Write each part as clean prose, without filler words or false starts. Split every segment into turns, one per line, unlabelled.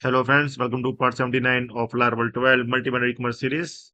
Hello friends, welcome to part 79 of Laravel 12 multi-banner e-commerce series.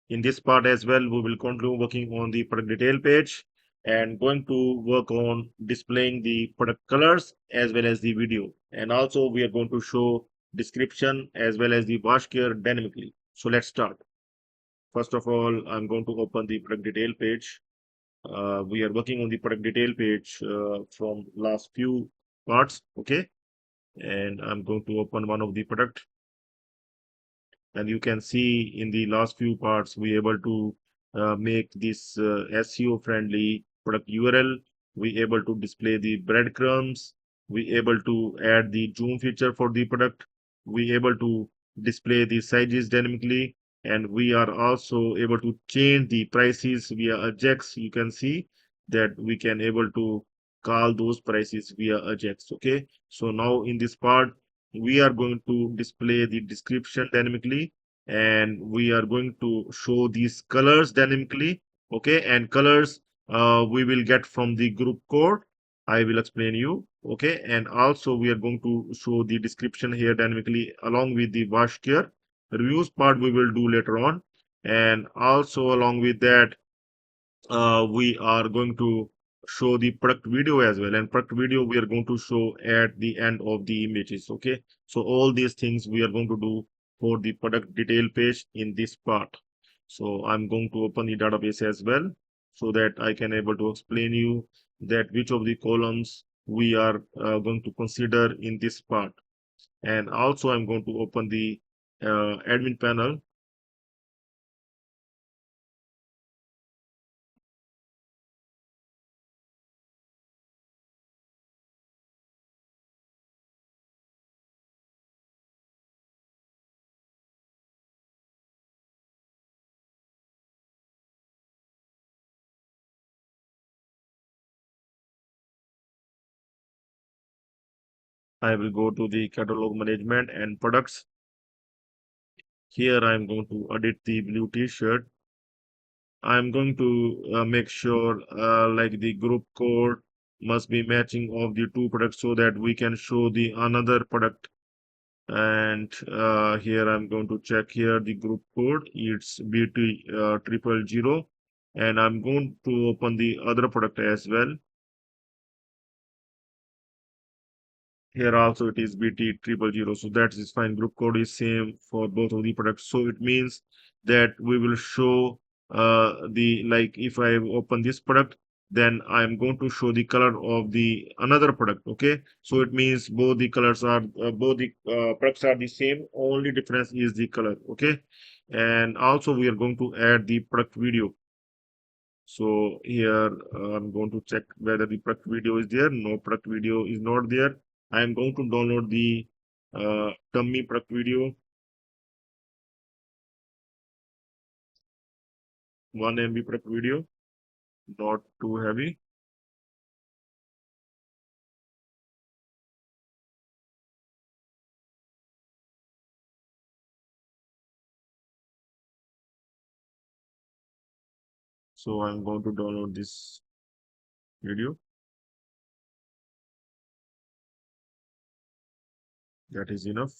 In this part as well, we will continue working on the product detail page and going to work on displaying the product colors as well as the video. And also we are going to show description as well as the wash care dynamically. So let's start. First of all, I'm going to open the product detail page. We are working on the product detail page from last few parts. Okay. And I'm going to open one of the product. And you can see in the last few parts we able to make this SEO friendly product URL. We able to display the breadcrumbs. We able to add the zoom feature for the product. We able to display the sizes dynamically, and we are also able to change the prices via Ajax. You can see that we can able to call those prices via Ajax. Okay, so now in this part we are going to display the description dynamically, and we are going to show these colors dynamically. Okay, and colors we will get from the group code. I will explain you. Okay, and also we are going to show the description here dynamically along with the wash care. Reviews part we will do later on, and also along with that we are going to show the product video as well, and product video we are going to show at the end of the images. Okay, so all these things we are going to do for the product detail page in this part. So I'm going to open the database as well so that I can able to explain you that which of the columns we are going to consider in this part. And also I'm going to open the admin panel. I will go to the catalog management and products. Here I'm going to edit the blue t-shirt. I'm going to make sure like the group code must be matching of the two products so that we can show the another product. And here I'm going to check here the group code. It's BT 000, and I'm going to open the other product as well. Here also it is BT 000, so that is fine. Group code is same for both of the products. So it means that we will show the, like if I open this product, then I'm going to show the color of the another product. Okay, so it means both the colors are both the products are the same. Only difference is the color. Okay, and also we are going to add the product video. So here I'm going to check whether the product video is there. No, product video is not there. I am going to download the dummy product video, 1 MB product video, not too heavy. So I'm going to download this video. That is enough.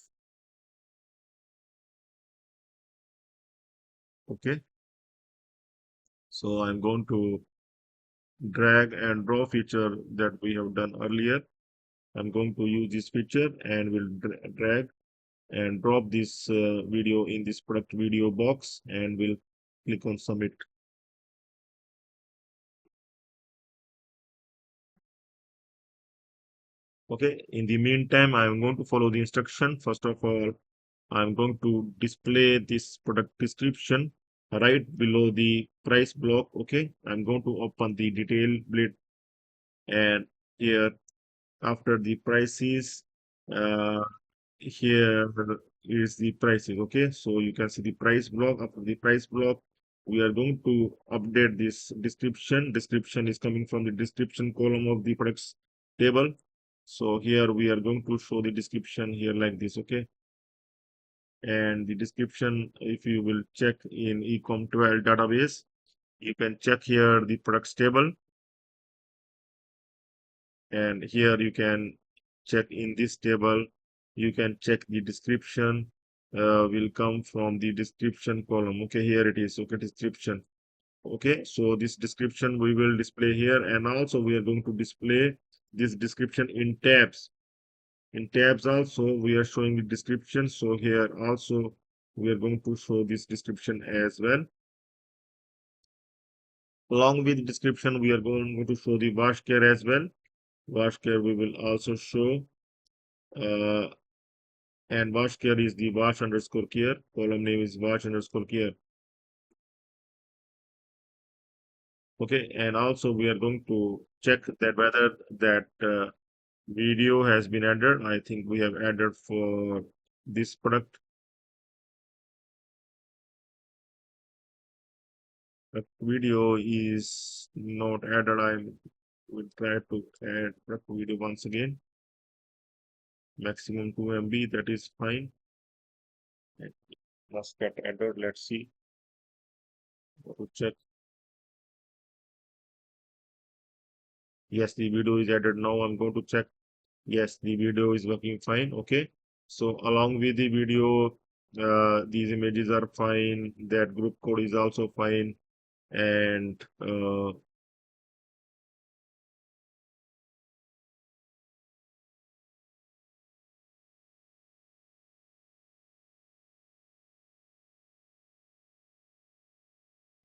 Okay. So I'm going to drag and drop feature that we have done earlier. I'm going to use this feature and will drag and drop this video in this product video box, and we'll click on submit. Okay, in the meantime, I'm going to follow the instruction. First of all, I'm going to display this product description right below the price block. Okay, I'm going to open the detail blade, and here after the prices, uh, here is the pricing. Okay, so you can see the price block. After the price block, we are going to update this description is coming from the description column of the products table. So here we are going to show the description here like this. Okay, and the description, if you will check in ecom 12 database, you can check here the products table, and here you can check in this table you can check the description will come from the description column. Okay, here it is. Okay, description. Okay, so this description we will display here, and also we are going to display this description in tabs. In tabs also we are showing the description, so here also we are going to show this description as well. Along with description we are going to show the wash care as well. Wash care we will also show, uh, and wash care is the wash underscore care. Column name is wash underscore care. Okay, and also we are going to check that whether that video has been added. I think we have added for this product. The video is not added. I will try to add the video once again. Maximum 2 MB, that is fine. It must get added. Let's see. Go to check. Yes, the video is added. Now I'm going to check. Yes, the video is working fine. Okay. So along with the video, these images are fine. That group code is also fine. And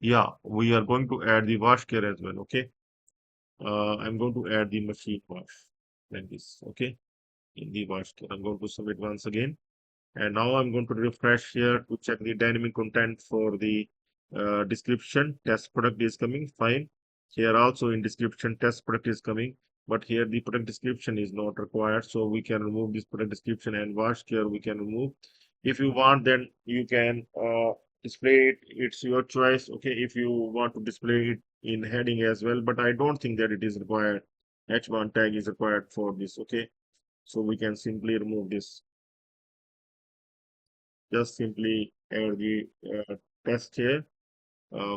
yeah, we are going to add the wash care as well. Okay. I'm going to add the machine wash like this. Okay. In the wash care, I'm going to submit once again. And now I'm going to refresh here to check the dynamic content for the description. Test product is coming fine. Here also in description test product is coming, but here the product description is not required, so we can remove this product description, and wash care we can remove. If you want, then you can display it. It's your choice. Okay, if you want to display it in heading as well, but I don't think that it is required. H1 tag is required for this. Okay, so we can simply remove this. Just simply add the test here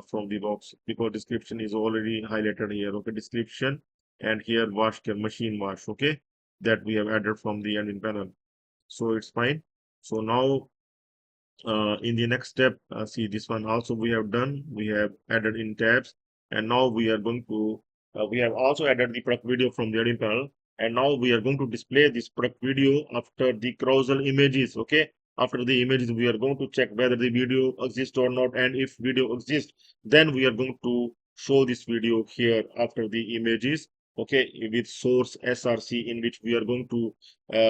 from the box, because description is already highlighted here. Okay, description, and here wash care, machine wash. Okay, that we have added from the ending panel, so it's fine. So now in the next step, see, this one also we have done. We have added in tabs, and now we are going to we have also added the product video from the editing panel, and now we are going to display this product video after the carousel images. Okay, after the images we are going to check whether the video exists or not, and if video exists, then we are going to show this video here after the images. Okay, with source src, in which we are going to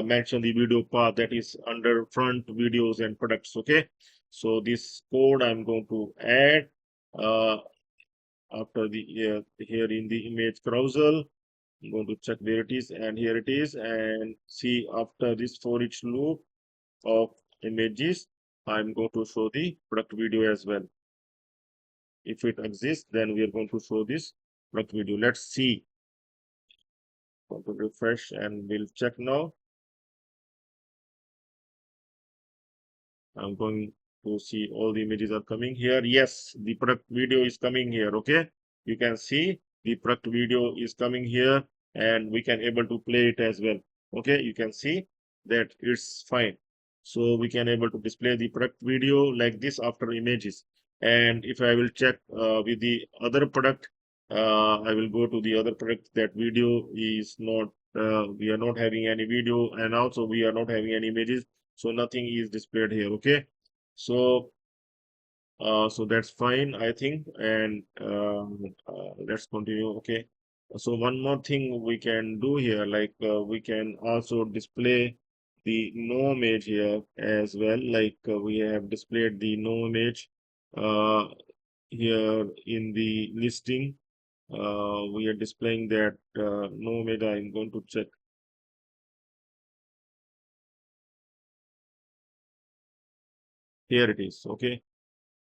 mention the video path that is under front videos and products. Okay, so this code I'm going to add uh, after the here in the image carousel. I'm going to check where it is, and here it is, and see, after this for each loop of images, I'm going to show the product video as well. If it exists, then we are going to show this product video. Let's see. Going to refresh and we'll check now. I'm going to see all the images are coming here. Yes, the product video is coming here. Okay, you can see the product video is coming here, and we can able to play it as well. Okay, you can see that it's fine. So we can able to display the product video like this after images. And if I will check with the other product, I will go to the other product. That video is not. We are not having any video, and also we are not having any images, so nothing is displayed here. Okay, so so that's fine, I think. And let's continue. Okay, so one more thing we can do here, like we can also display the no image here as well. Like we have displayed the no image uh, here in the listing. We are displaying that no image. I'm going to check. Here it is. Okay,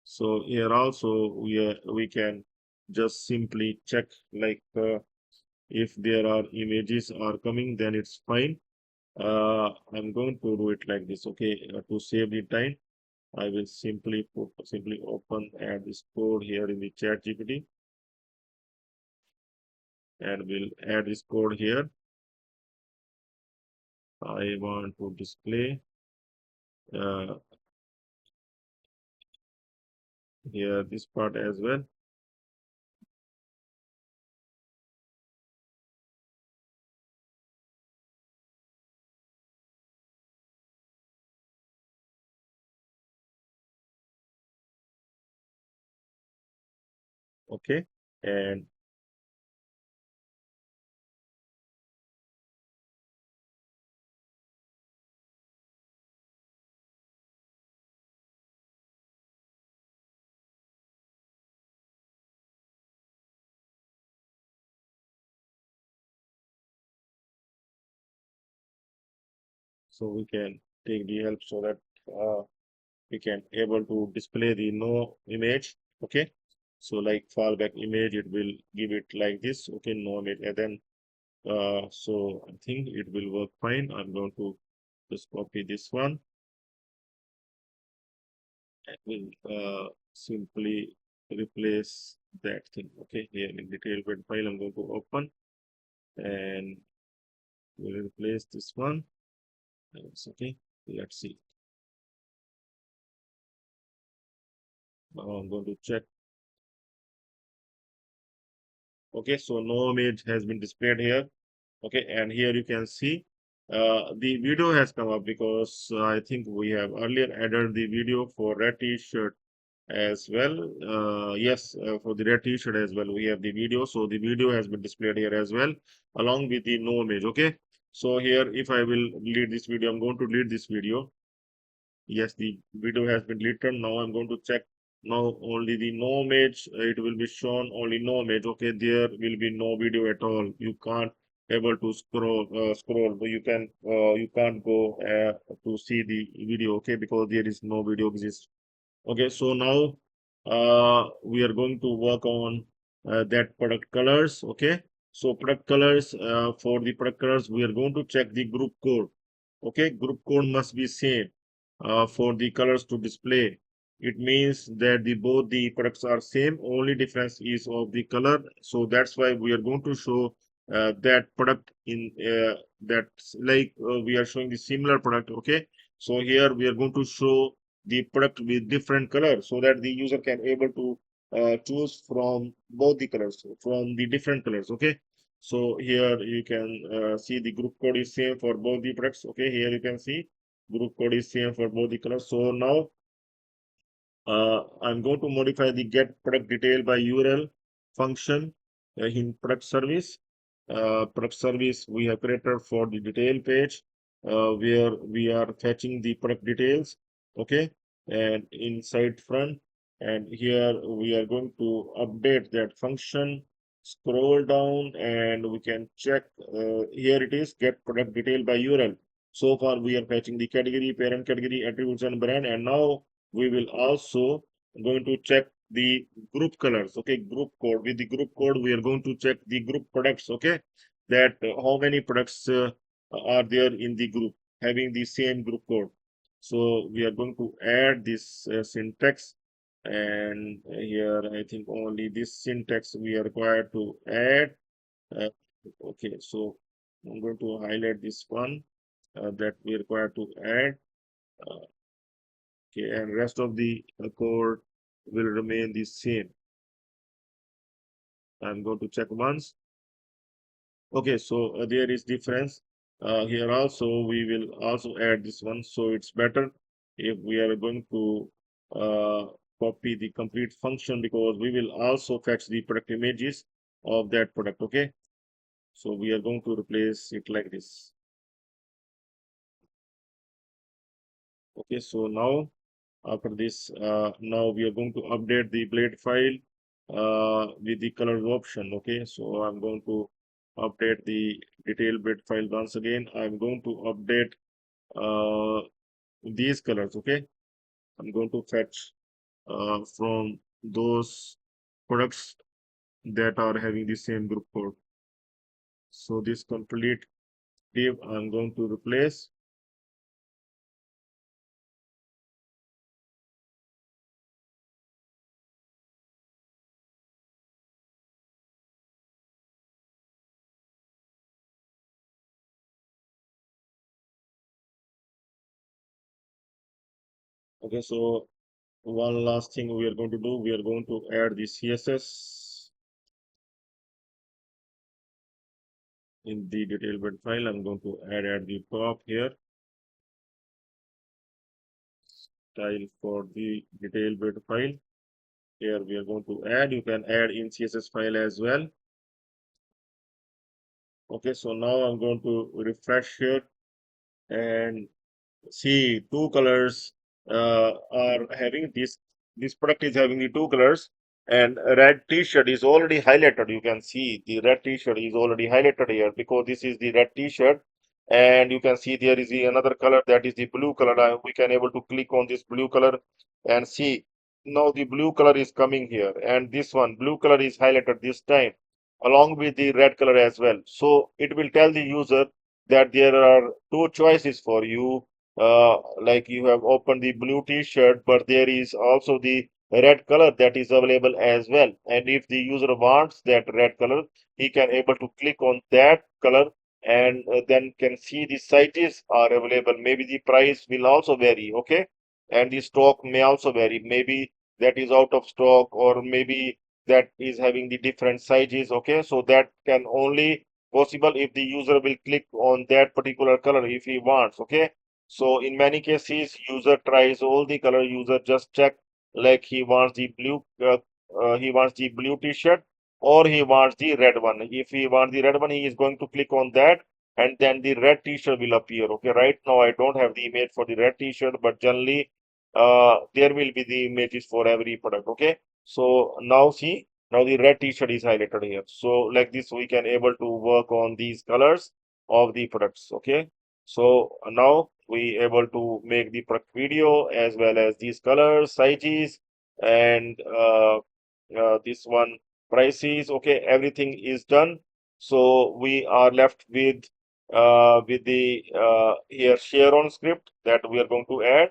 so here also we can just simply check, like if there are images are coming, then it's fine. I'm going to do it like this. Okay, to save the time, I will simply open add this code here in the chat GPT, and we'll add this code here. I want to display uh, here this part as well. Okay, and so we can take the help so that we can able to display the no image. Okay, so like fallback image, it will give it like this. Okay, no image, and then so I think it will work fine. I'm going to just copy this one and will simply replace that thing. Okay, here in detail bed file, I'm going to open and we'll replace this one. It's okay. Let's see. Now I'm going to check. Okay, so no image has been displayed here. Okay, and here you can see the video has come up because I think we have earlier added the video for red t-shirt as well. Yes, for the red t-shirt as well, we have the video. So the video has been displayed here as well, along with the no image. Okay, so here if I will delete this video, I'm going to delete this video. Yes, the video has been deleted. Now I'm going to check. Now only the no image. It will be shown only no image. Okay, there will be no video at all. You can't able to scroll, but you can't go to see the video. Okay, because there is no video exists. Okay, so now we are going to work on that product colors. Okay, so product colors, for the product colors, we are going to check the group code. Okay, group code must be same for the colors to display. It means that the both the products are same, only difference is of the color. So that's why we are going to show that product in that's like we are showing the similar product. Okay, so here we are going to show the product with different color so that the user can able to choose from both the colors, from the different colors. Okay, so here you can see the group code is same for both the products. Okay, here you can see group code is same for both the colors. So now I'm going to modify the get product detail by URL function in product service. Product service we have created for the detail page where we are fetching the product details. Okay, and inside front, and here we are going to update that function. Scroll down and we can check. Here it is get product detail by URL. So far we are fetching the category, parent category, attributes, and brand, and now we will also going to check the group colors. Okay, group code. With the group code we are going to check the group products. Okay, that how many products are there in the group having the same group code. So we are going to add this syntax, and here I think only this syntax we are required to add. uh, okay, so I'm going to highlight this one that we are required to add. uh, Okay, and rest of the code will remain the same. I'm going to check once. Okay, so there is difference. Here also we will also add this one. So it's better if we are going to copy the complete function because we will also fetch the product images of that product. Okay, so we are going to replace it like this. Okay, so now after this, now we are going to update the blade file with the colors option. Okay, so I'm going to update the detail blade file once again. I'm going to update uh, these colors. Okay, I'm going to fetch from those products that are having the same group code. So this complete div I'm going to replace. Okay, so one last thing we are going to do, we are going to add the CSS in the detail bed file. I'm going to add at the top here, style for the detail bed file. Here we are going to add, you can add in CSS file as well. Okay, so now I'm going to refresh here and see two colors are having this product is having the two colors, and a red t-shirt is already highlighted. You can see the red t-shirt is already highlighted here because this is the red t-shirt, and you can see there is another color, that is the blue color. We can able to click on this blue color and see now the blue color is coming here, and this one blue color is highlighted this time along with the red color as well. So it will tell the user that there are two choices for you, like you have opened the blue t-shirt, but there is also the red color that is available as well. And if the user wants that red color, he can able to click on that color, and then can see the sizes are available. Maybe the price will also vary, okay, and the stock may also vary. Maybe that is out of stock, or maybe that is having the different sizes, okay. So that can only possible if the user will click on that particular color if he wants, okay. So in many cases, user tries all the color. User just check, like he wants the blue t-shirt, or he wants the red one. If he wants the red one, he is going to click on that, and then the red t-shirt will appear. Okay, right now I don't have the image for the red t-shirt, but generally, there will be the images for every product. Okay, so now see, now the red t-shirt is highlighted here. So like this, we can able to work on these colors of the products. Okay. So now we able to make the product video as well as these colors, sizes, and this one prices. Okay, everything is done. So we are left with the here share on script that we are going to add,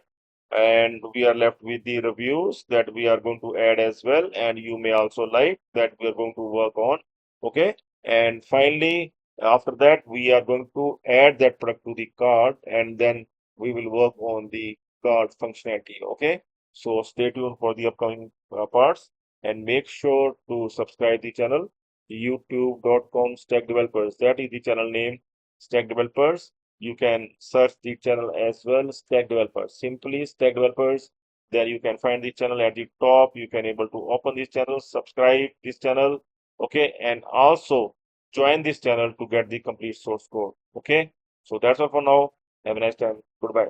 and we are left with the reviews that we are going to add as well, and you may also like that we are going to work on. Okay, and finally, after that, we are going to add that product to the cart, and then we will work on the cart functionality. Okay, so stay tuned for the upcoming parts, and make sure to subscribe the channel, youtube.com stack developers. That is the channel name, stack developers. You can search the channel as well, stack developers, simply stack developers. There you can find the channel at the top. You can able to open this channel, subscribe this channel, okay, and also join this channel to get the complete source code. Okay, so that's all for now. Have a nice time. Goodbye.